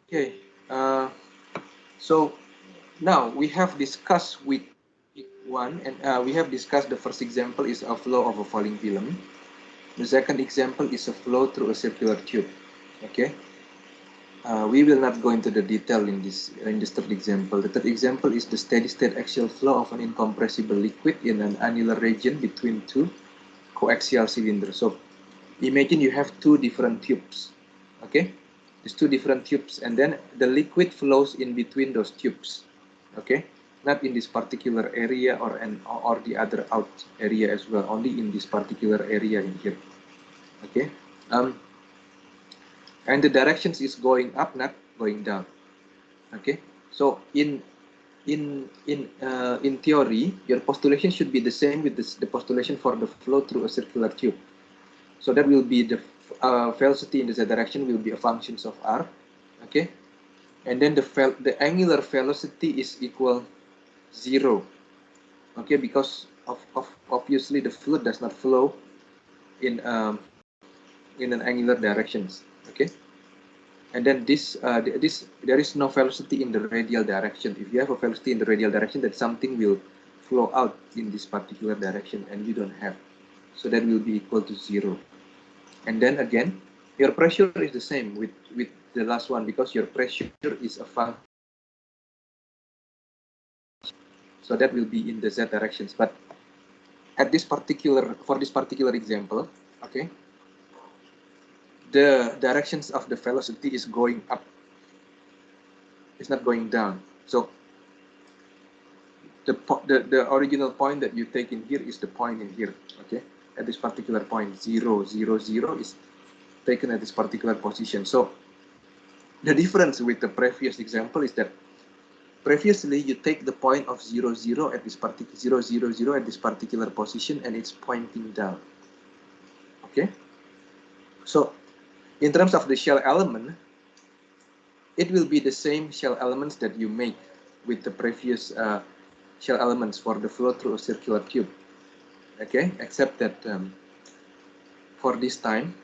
Okay, so now we have discussed week one, and we have discussed the first example is a flow of a falling film. The second example is a flow through a circular tube. Okay, we will not go into the detail in this third example. The third example is the steady state axial flow of an incompressible liquid in an annular region between two coaxial cylinders. So imagine you have two different tubes. Okay, these two different tubes, and then the liquid flows in between those tubes. Okay, not in this particular area or the other out area as well, only in this particular area in here. Okay, and the directions is going up, not going down. Okay, so in theory, your postulation should be the same with the postulation for the flow through a circular tube. So that will be the velocity in the z direction will be a functions of r. Okay, and then the angular velocity is equal 0. Okay, because of obviously the fluid does not flow in an angular directions. Okay, and then there is no velocity in the radial direction. If you have a velocity in the radial direction, that something will flow out in this particular direction, and you don't have. So that will be equal to 0. And then again, your pressure is the same with the last one, because your pressure is a function. So that will be in the z directions. But at this for this particular example, okay, the directions of the velocity is going up. It's not going down. So the original point that you take in here is the point in here. Okay, at this particular point, 0, 0, 0 is taken at this particular position. So the difference with the previous example is that previously you take the point of 0, 0 at this particular 0, 0, 0 at this particular position, and it's pointing down. Okay, so in terms of the shell element, it will be the same shell elements that you make with the previous shell elements for the flow through a circular tube. Okay, except that for this time,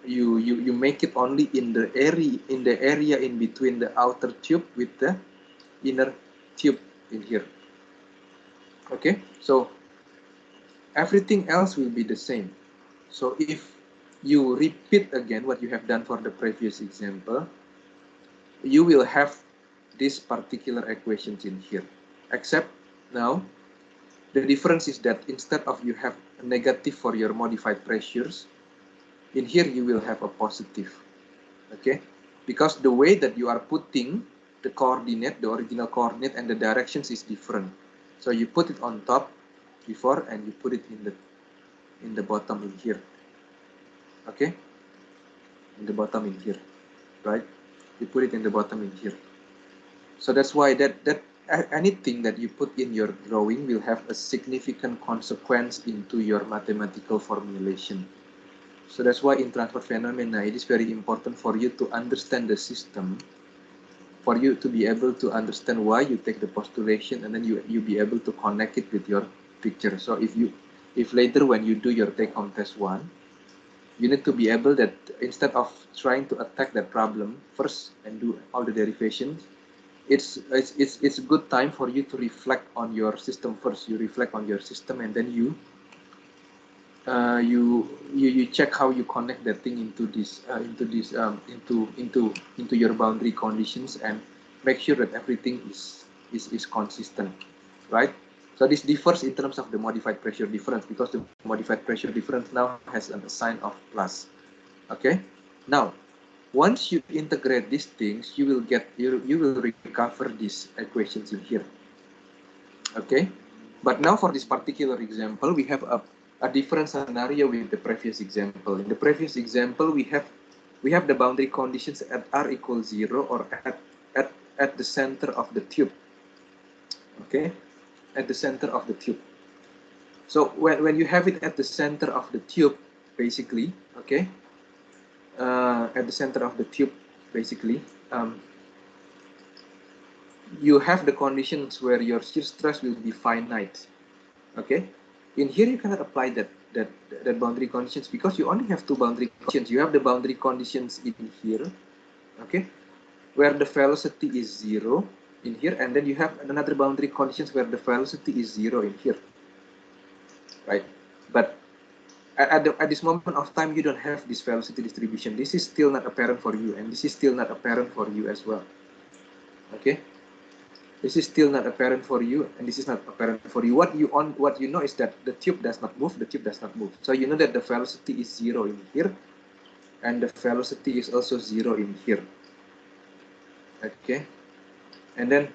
you make it only in the area in between the outer tube with the inner tube in here. Okay, so everything else will be the same. So if you repeat again what you have done for the previous example, you will have these particular equations in here. Except now, the difference is that instead of you have a negative for your modified pressures, in here you will have a positive. Okay, because the way that you are putting the coordinate, the original coordinate, and the directions is different. So you put it on top before, and you put it in the bottom in here. Okay, in the bottom in here, right? You put it in the bottom in here. So that's why that anything that you put in your drawing will have a significant consequence into your mathematical formulation. So that's why in transfer phenomena, it is very important for you to understand the system, for you to be able to understand why you take the postulation, and then you be able to connect it with your picture. So if later when you do your take-home test 1, you need to be able that instead of trying to attack that problem first and do all the derivations, it's a good time for you to reflect on your system first. You reflect on your system, and then you check how you connect that thing into your boundary conditions, and make sure that everything is consistent, right? So this differs in terms of the modified pressure difference, because the modified pressure difference now has a sign of plus. Okay, now once you integrate these things, you will recover these equations in here. Okay, but now for this particular example, we have a different scenario with the previous example. In the previous example, we have the boundary conditions at r equals 0, or at the center of the tube. Okay, at the center of the tube. So when you have it at the center of the tube, basically, okay, at the center of the tube, basically, you have the conditions where your shear stress will be finite. Okay, in here you cannot apply that boundary conditions because you only have two boundary conditions. You have the boundary conditions in here, okay, where the velocity is 0 in here, and then you have another boundary conditions where the velocity is 0 in here, right? But at this moment of time, you don't have this velocity distribution. This is still not apparent for you, and this is still not apparent for you as well. Okay, this is still not apparent for you, and this is not apparent for you. What you know is that the tube does not move. The tube does not move. So you know that the velocity is 0 in here, and the velocity is also 0 in here. Okay, and then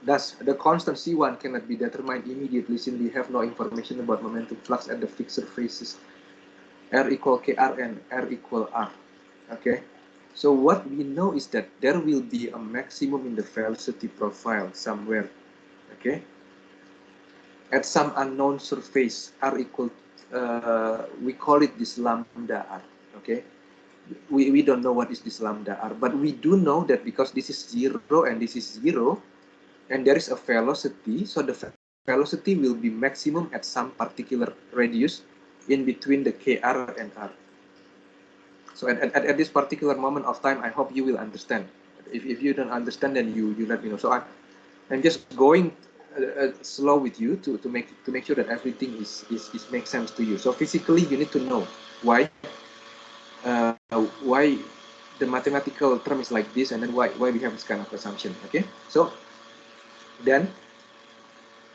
thus the constant C1 cannot be determined immediately since we have no information about momentum flux at the fixed surfaces R equal KR and R equal R. Okay, so what we know is that there will be a maximum in the velocity profile somewhere. Okay, at some unknown surface R equal, we call it this lambda R. Okay, we don't know what is this lambda R, but we do know that because this is 0 and this is 0, and there is a velocity, so the velocity will be maximum at some particular radius in between the KR and R. So at this particular moment of time, I hope you will understand. If you don't understand, then you let me know. So I'm just going slow with you to make sure that everything is makes sense to you. So physically, you need to know why the mathematical term is like this, and then why we have this kind of assumption. Okay, so then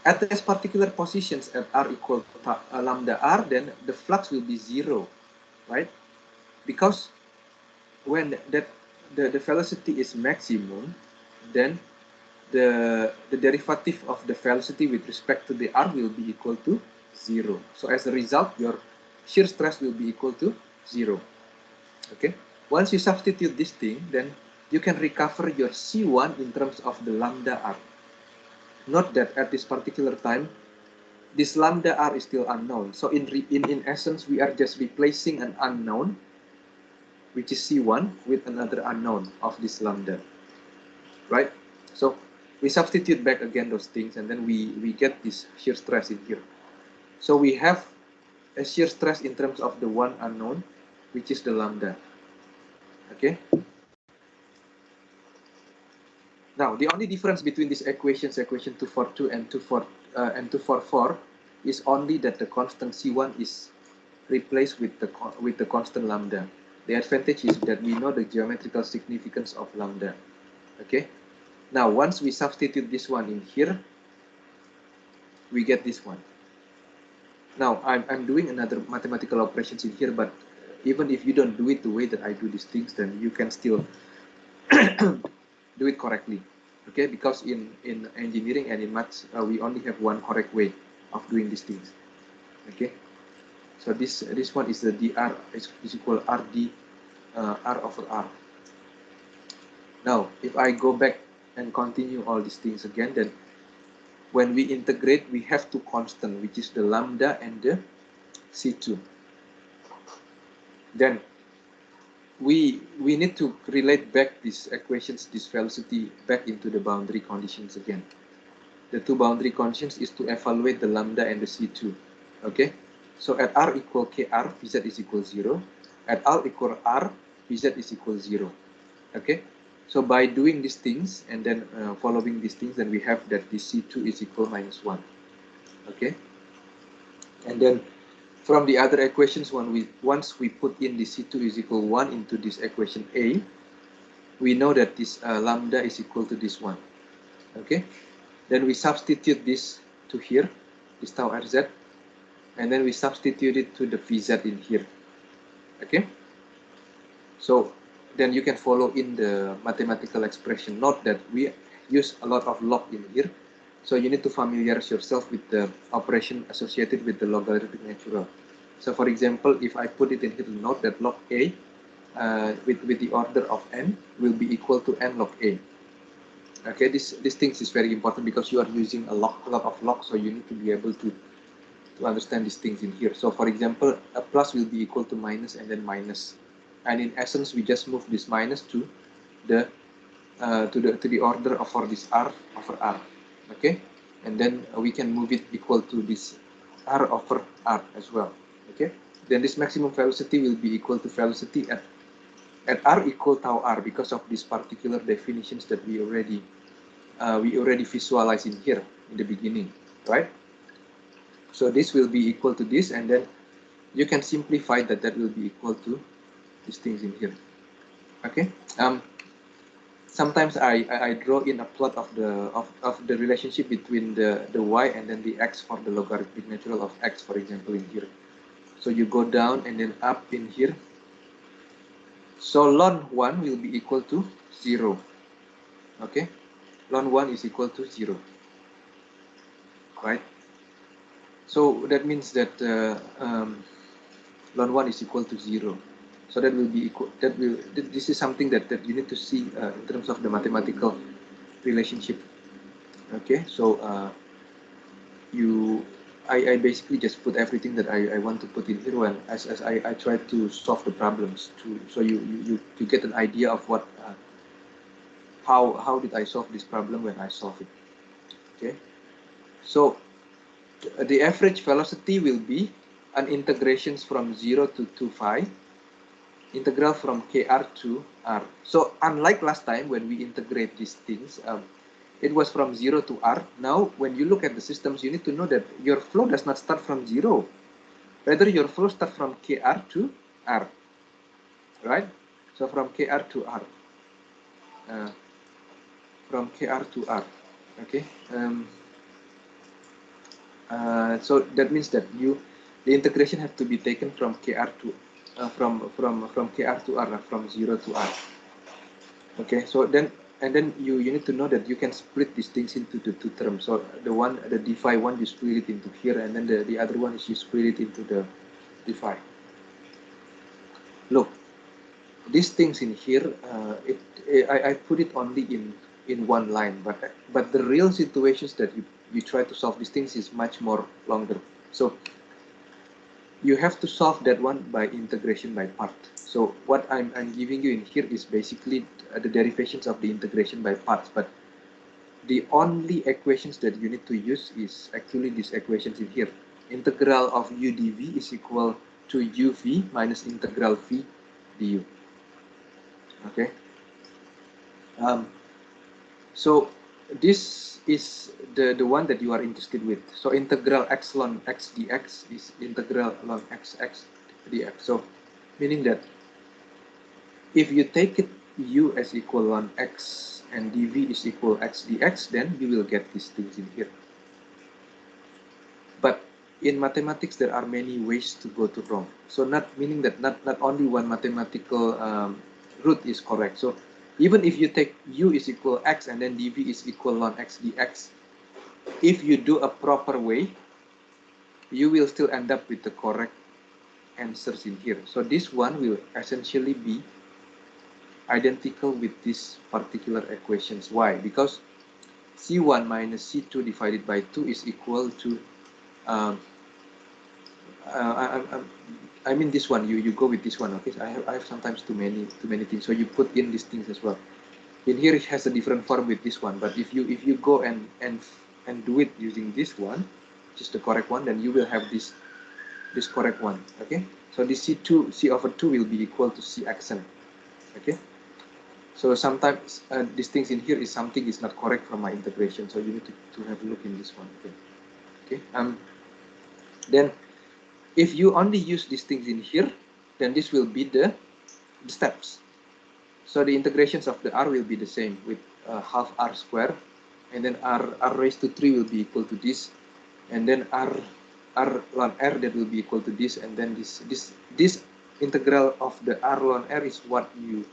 at this particular positions at R equal to lambda R, then the flux will be 0, right? Because when the velocity is maximum, then the derivative of the velocity with respect to the R will be equal to 0. So as a result, your shear stress will be equal to 0. Okay. Once you substitute this thing, then you can recover your C1 in terms of the lambda R. Note that at this particular time, this lambda R is still unknown. So in essence, we are just replacing an unknown, which is C1, with another unknown of this lambda, right? So we substitute back again those things, and then we get this shear stress in here. So we have a shear stress in terms of the one unknown, which is the lambda. Okay. Now, the only difference between these equations, equation 242 and 244, is only that the constant C1 is replaced with the constant lambda. The advantage is that we know the geometrical significance of lambda. Okay. Now, once we substitute this one in here, we get this one. Now, I'm doing another mathematical operations in here, but even if you don't do it the way that I do these things, then you can still do it correctly. Okay, because in engineering and in maths, we only have one correct way of doing these things. Okay, so this one is the dr is equal rd r over r. Now, if I go back and continue all these things again, then when we integrate, we have two constant, which is the lambda and the C2. Then we need to relate back these equations, this velocity, back into the boundary conditions again. The two boundary conditions is to evaluate the lambda and the C2. Okay, so at R equal KR, Vz is equal 0. At R equal R, Vz is equal 0. Okay, so by doing these things and then following these things, then we have that the C2 is equal -1. Okay, and then from the other equations, once we put in the C2 is equal 1 into this equation A, we know that this lambda is equal to this one. Okay, then we substitute this to here, this tau Rz, and then we substitute it to the Vz in here. Okay, so then you can follow in the mathematical expression. Note that we use a lot of log in here, so you need to familiarize yourself with the operation associated with the logarithmic natural. So for example, if I put it in here, note that log A with the order of n will be equal to n log A. Okay, this thing is very important because you are using a lot of log, so you need to be able to understand these things in here. So for example, a plus will be equal to minus and then minus. And in essence, we just move this minus to the to the order of for this r over r, okay, and then we can move it equal to this r over r as well, okay. Then this maximum velocity will be equal to velocity at r equal tau r because of these particular definitions that we already visualize in here in the beginning, right? So this will be equal to this, and then you can simplify that will be equal to these things in here, okay. Sometimes I draw in a plot of the relationship between the y and then the x for the logarithmic natural of x, for example, in here. So you go down and then up in here. So ln 1 will be equal to 0, okay. Ln 1 is equal to 0, right? So that means that ln 1 is equal to 0. So that will be equal. This is something that you need to see in terms of the mathematical relationship. Okay, so I basically just put everything that I want to put in here when as I try to solve the problems so you get an idea of what how did I solve this problem when I solve it. Okay, so the average velocity will be an integrations from 0 to 2 phi, integral from kr to r. So unlike last time when we integrate these things, it was from 0 to r. Now when you look at the systems, you need to know that your flow does not start from 0. Rather, your flow starts from kr to r, right? So from kr to r, from kr to r, okay. So that means that the integration have to be taken from kr to from kr to r, from 0 to r. Okay, so then you need to know that you can split these things into the two terms. So the d phi one, you split it into here, and then the other one is you split it into the d phi. Look, these things in here, I put it only in one line, but the real situations that you try to solve these things is much more longer. So you have to solve that one by integration by part. So what I'm giving you in here is basically the derivations of the integration by parts, but the only equations that you need to use is actually these equations in here. Integral of u dv is equal to uv minus integral v du. Okay. So this is the one that you are interested with. So integral x ln x dx is integral ln x dx. So meaning that if you take it u as equal ln x and dv is equal x dx, then you will get these things in here. But in mathematics, there are many ways to go to wrong. So not meaning that not only one mathematical route is correct. So even if you take u is equal x and then dv is equal ln x dx, if you do a proper way, you will still end up with the correct answers in here. So this one will essentially be identical with these particular equations. Why? Because C1 minus C2 divided by 2 is equal to I mean this one. You go with this one. Okay, I have sometimes too many things, so you put in these things as well. In here it has a different form with this one, but if you go and do it using this one, which is the correct one, then you will have this correct one. Okay, so this C over 2 will be equal to C accent. Okay, so sometimes these things in here is something is not correct from my integration, so you need to have a look in this one. Okay, then if you only use these things in here, then this will be the steps. So the integrations of the r will be the same with half r square, and then r raised to 3 will be equal to this, and then r ln r that will be equal to this, and then this integral of the r ln r is what you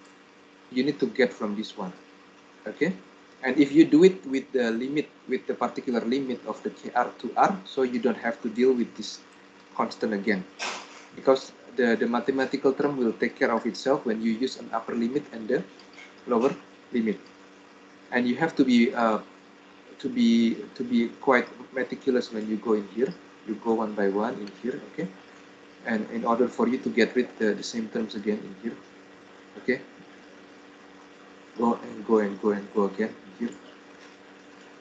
need to get from this one. Okay, and if you do it with the limit, with the particular limit of the kr to r, so you don't have to deal with this constant again, because the mathematical term will take care of itself when you use an upper limit and the lower limit. And you have to be quite meticulous when you go in here. You go one by one in here, okay, and in order for you to get rid the same terms again in here, okay, go and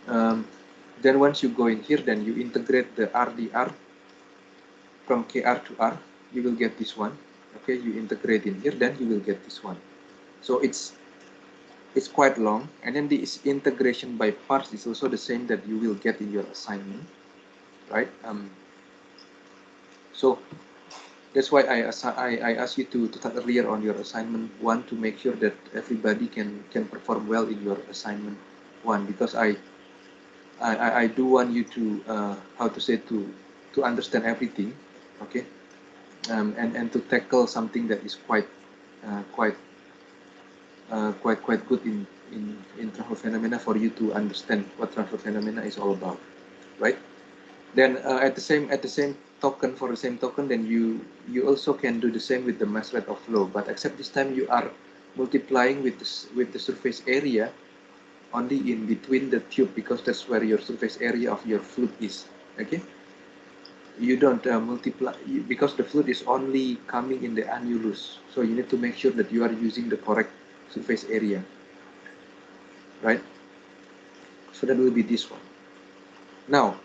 Then once you go in here, then you integrate the RDR from KR to R, you will get this one. Okay, you integrate in here, then you will get this one. So it's quite long, and then this integration by parts is also the same that you will get in your assignment, right? So that's why I ask you to start earlier on your assignment 1 to make sure that everybody can perform well in your assignment 1, because I do want you to how to say, to understand everything, okay, and to tackle something that is quite good in transfer phenomena, for you to understand what transfer phenomena is all about, right? Then at the same token, for the same token, then you also can do the same with the mass rate of flow, but except this time you are multiplying with the surface area only in between the tube, because that's where your surface area of your fluid is. Okay, you don't multiply, because the fluid is only coming in the annulus, so you need to make sure that you are using the correct surface area, right? So that will be this one. Now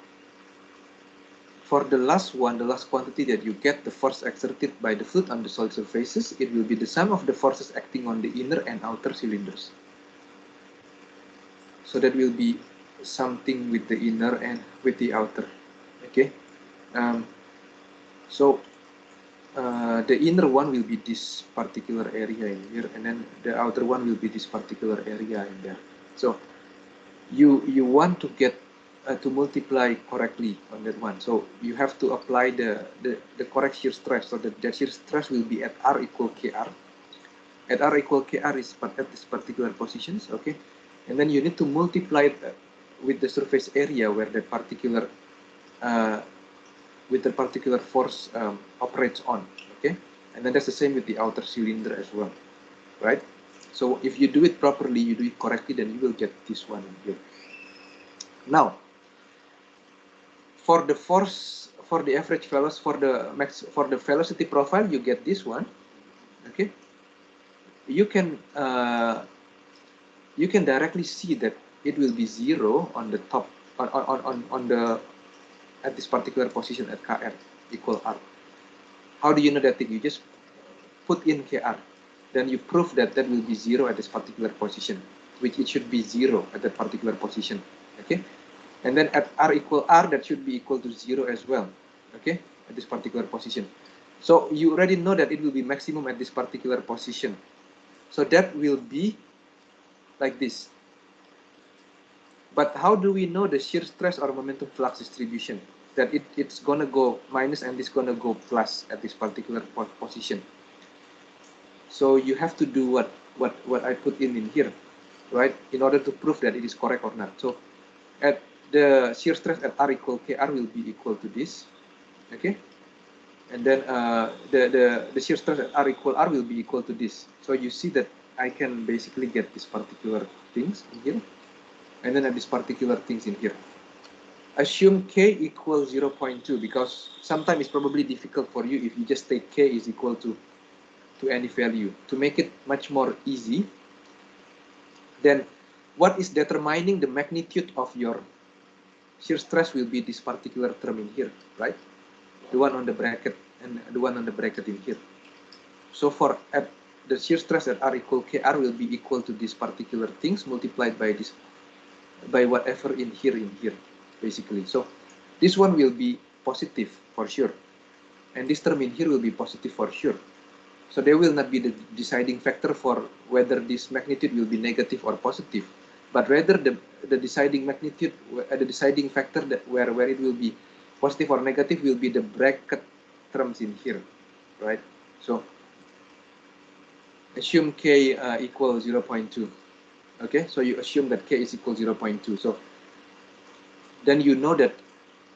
for the last one, the last quantity that you get, the force exerted by the fluid on the solid surfaces, it will be the sum of the forces acting on the inner and outer cylinders. So that will be something with the inner and with the outer. Okay. So the inner one will be this particular area in here, and then the outer one will be this particular area in there. So you want to get to multiply correctly on that one. So you have to apply the correct shear stress. So the shear stress will be at R equal KR. At R equal KR is at this particular positions, okay? And then you need to multiply it with the surface area where the particular force operates on, okay? And then that's the same with the outer cylinder as well, right? So if you do it properly, you do it correctly, then you will get this one here. Now, for the force, for the average velocity, for the velocity profile, you get this one, okay? You can directly see that it will be 0 on the top, on the, at this particular position at KR equal R. How do you know that thing? You just put in KR, then you prove that that will be 0 at this particular position, which it should be 0 at that particular position, okay? And then at R equal R, that should be equal to 0 as well, okay, at this particular position. So you already know that it will be maximum at this particular position. So that will be like this. But how do we know the shear stress or momentum flux distribution? That it's gonna go minus and it's gonna go plus at this particular position. So you have to do what I put in here, right, in order to prove that it is correct or not. So at the shear stress at R equal KR will be equal to this, okay? And then the shear stress at R equal R will be equal to this. So you see that I can basically get these particular things in here, and then at these particular things in here. Assume K equals 0.2, because sometimes it's probably difficult for you if you just take K is equal to any value. To make it much more easy, then what is determining the magnitude of your shear stress will be this particular term in here, right? The one on the bracket and the one on the bracket in here. So for at the shear stress at R equal KR will be equal to these particular things multiplied by this, by whatever in here, basically. So this one will be positive for sure, and this term in here will be positive for sure. So they will not be the deciding factor for whether this magnitude will be negative or positive, but rather the deciding magnitude, the deciding factor that where it will be positive or negative will be the bracket terms in here, right? So assume K equals 0.2. Okay, so you assume that K is equal 0.2. So then you know that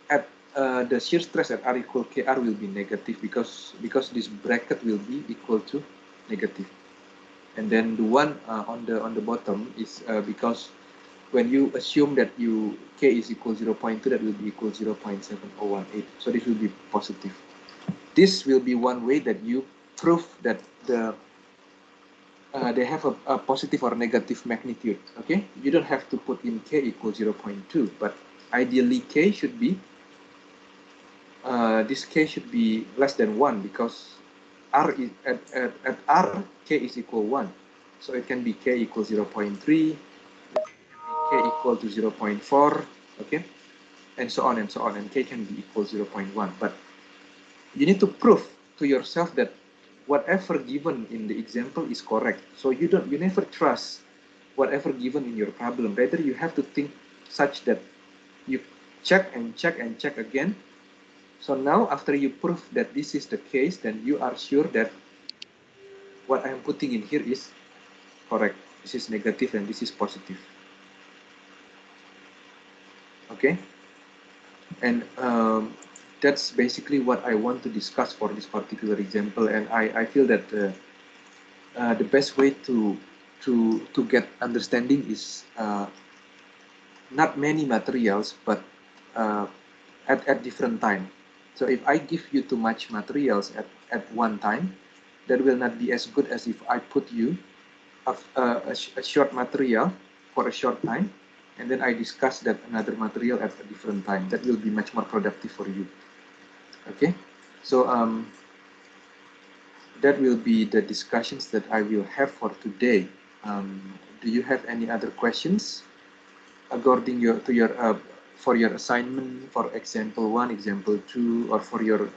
at the shear stress at R equal KR will be negative, because this bracket will be equal to negative. And then the one on the bottom is because when you assume that K is equal 0.2, that will be equal 0.7018. So this will be positive. This will be one way that you prove that the they have a positive or negative magnitude. Okay, you don't have to put in k equals 0.2, but ideally k should be this k should be less than 1 because r is at r k is equal 1, so it can be k equals 0.3, k equal to 0.4, okay, and so on and so on, and k can be equal 0.1. But you need to prove to yourself that whatever given in the example is correct. So you never trust whatever given in your problem. Rather, you have to think such that you check and check and check again. So now after you prove that this is the case, then you are sure that what I'm putting in here is correct. This is negative and this is positive. Okay, and that's basically what I want to discuss for this particular example. And I feel that the best way to get understanding is not many materials, but at different time. So if I give you too much materials at one time, that will not be as good as if I put you a short material for a short time, and then I discuss that another material at a different time. That will be much more productive for you. Okay, so that will be the discussions that I will have for today. Do you have any other questions according for your assignment, for example 1, example 2, or for your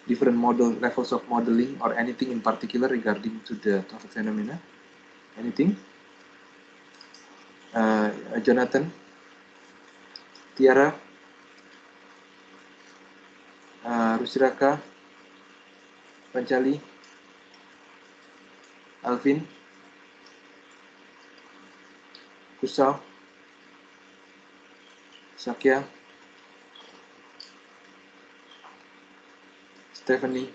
different levels of modeling, or anything in particular regarding to the traffic phenomena? Anything? Jonathan, Tiara, Rusiraka, Pancali, Alvin, Kusal, Sakya, Stephanie,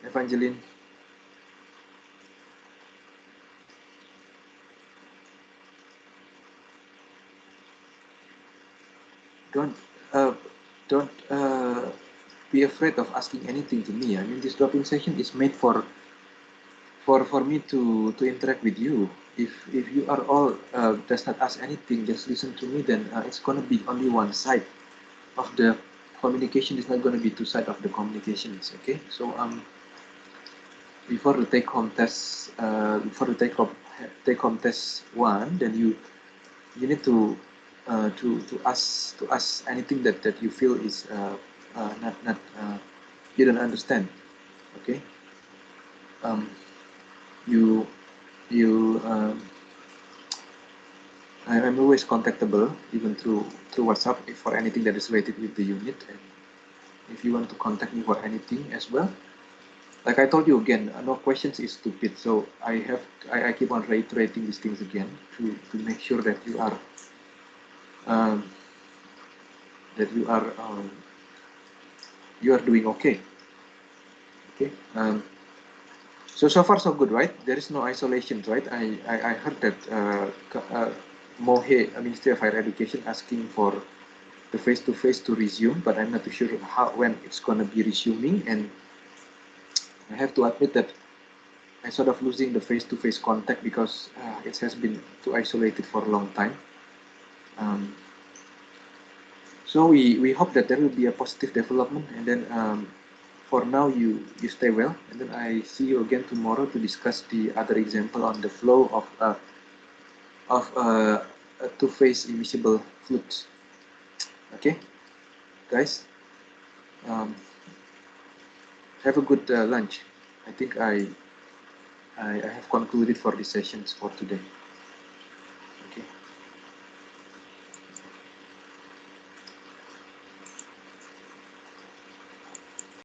Evangeline. Don't be afraid of asking anything to me. I mean, this drop-in session is made for me to interact with you. If you are all does not ask anything, just listen to me, then it's gonna be only one side of the communication. It's not gonna be two sides of the communications. Okay, so before the take-home test, before the take-home test 1, then you need to ask anything that you feel is not you don't understand. Okay, you I'm always contactable, even through WhatsApp, for anything that is related with the unit. And if you want to contact me for anything as well, like I told you again, no questions is stupid. So I keep on reiterating these things again to make sure that you are you are doing okay. Okay. So far so good, right? There is no isolation, right? I heard that Mohe, Ministry of Higher Education, asking for the face-to-face to resume, but I'm not too sure when it's gonna be resuming. And I have to admit that I sort of losing the face-to-face contact because it has been too isolated for a long time. So we hope that there will be a positive development, and then for now you stay well, and then I see you again tomorrow to discuss the other example on the flow of a two-phase immiscible fluid. Okay, guys, have a good lunch. I think I have concluded for the sessions for today.